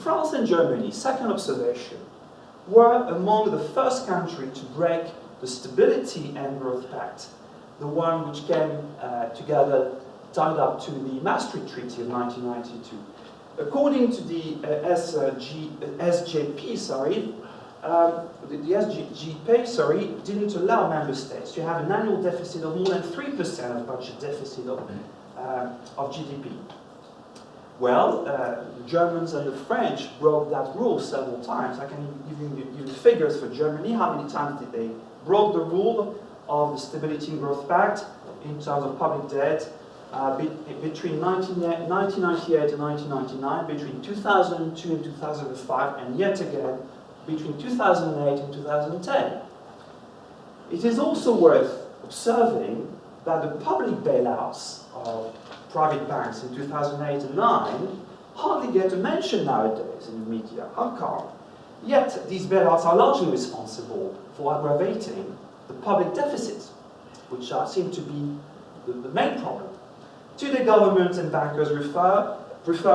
France and Germany, second observation, were among the first countries to break the Stability and Growth Pact, the one which came together, tied up to the Maastricht Treaty of 1992. According to the SGP, the SGP, didn't allow member states to have an annual deficit of more than 3% of budget deficit of GDP. Well, the Germans and the French broke that rule several times. I can give you the figures for Germany. How many times did they broke the rule of the Stability and Growth Pact in terms of public debt between 1998 and 1999, between 2002 and 2005, and yet again between 2008 and 2010. It is also worth observing that the public bailouts of private banks in 2008 and 2009 hardly get a mention nowadays in the media. How come? Yet these bailouts are largely responsible for aggravating the public deficits, which seem to be the main problem. Today, governments and bankers prefer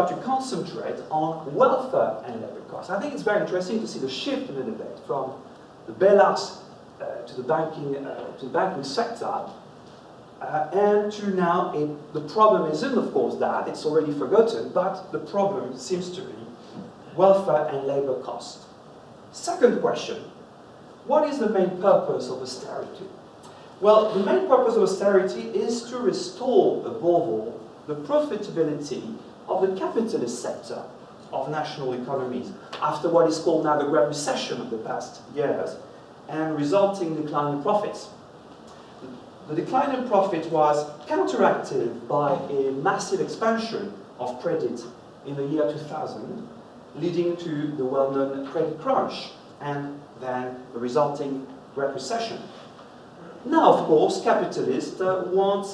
to concentrate on welfare and labor costs. I think it's very interesting to see the shift in the debate from the bailouts to the banking sector, and to now the problem isn't, of course, that it's already forgotten, but the problem seems to be welfare and labor costs. Second question: what is the main purpose of austerity? Well, the main purpose of austerity is to restore, above all, the profitability of the capitalist sector of national economies after what is called now the Great Recession of the past years and resulting decline in profits. The decline in profit was counteracted by a massive expansion of credit in the year 2000, leading to the well-known credit crunch and then the resulting Great Recession. Now, of course, capitalists want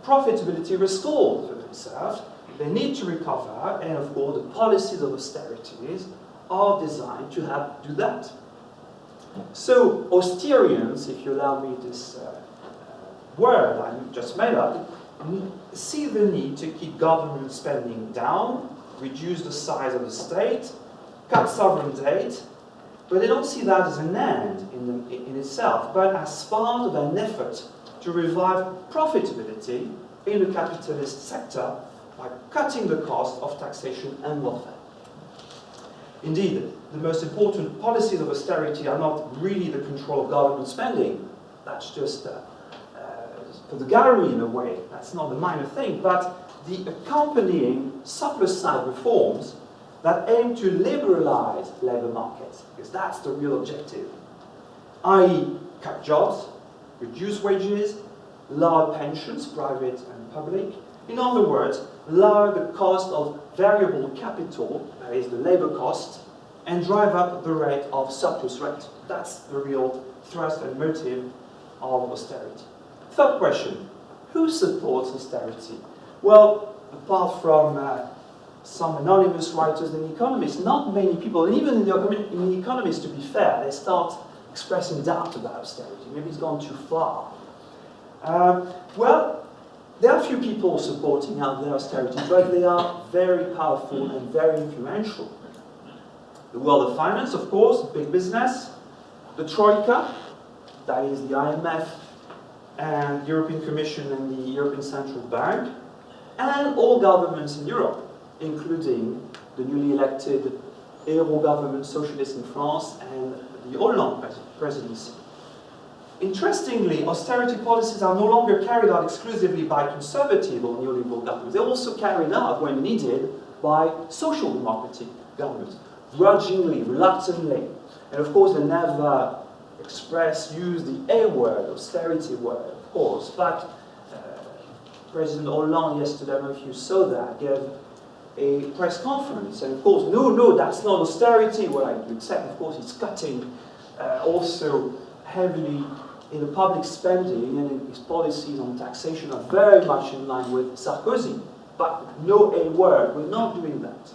profitability restored for themselves. They need to recover, and of course, the policies of austerities are designed to help do that. So, Austerians, if you allow me this word I just made up, see the need to keep government spending down, reduce the size of the state, cut sovereign debt, but they don't see that as an end in itself, but as part of an effort to revive profitability in the capitalist sector by cutting the cost of taxation and welfare. Indeed, the most important policies of austerity are not really the control of government spending. That's just for the gallery in a way. That's not the minor thing, but the accompanying supply-side reforms that aim to liberalize labor markets, because that's the real objective, i.e. cut jobs, reduce wages, lower pensions, private and public. In other words, lower the cost of variable capital, that is the labor cost, and drive up the rate of surplus rate. That's the real thrust and motive of austerity. Third question: who supports austerity? Well, apart from some anonymous writers and economists, not many people, and even in the economists, to be fair, they start expressing doubt about austerity. Maybe it's gone too far. Well, there are few people supporting out there austerity, but they are very powerful and very influential. The world of finance, of course, big business, the Troika, that is the IMF and the European Commission and the European Central Bank, and all governments in Europe, including the newly elected Euro government, socialist in France, and the Hollande presidency. Interestingly, austerity policies are no longer carried out exclusively by conservative or neoliberal governments. They're also carried out, when needed, by social democratic governments, grudgingly, reluctantly. And of course, they never use the A word, austerity word, of course. But President Hollande yesterday, I don't know if you saw that, gave a press conference, and of course, no, that's not austerity, what I do, except of course it's cutting also heavily in the public spending, and his policies on taxation are very much in line with Sarkozy. But no A word, we're not doing that.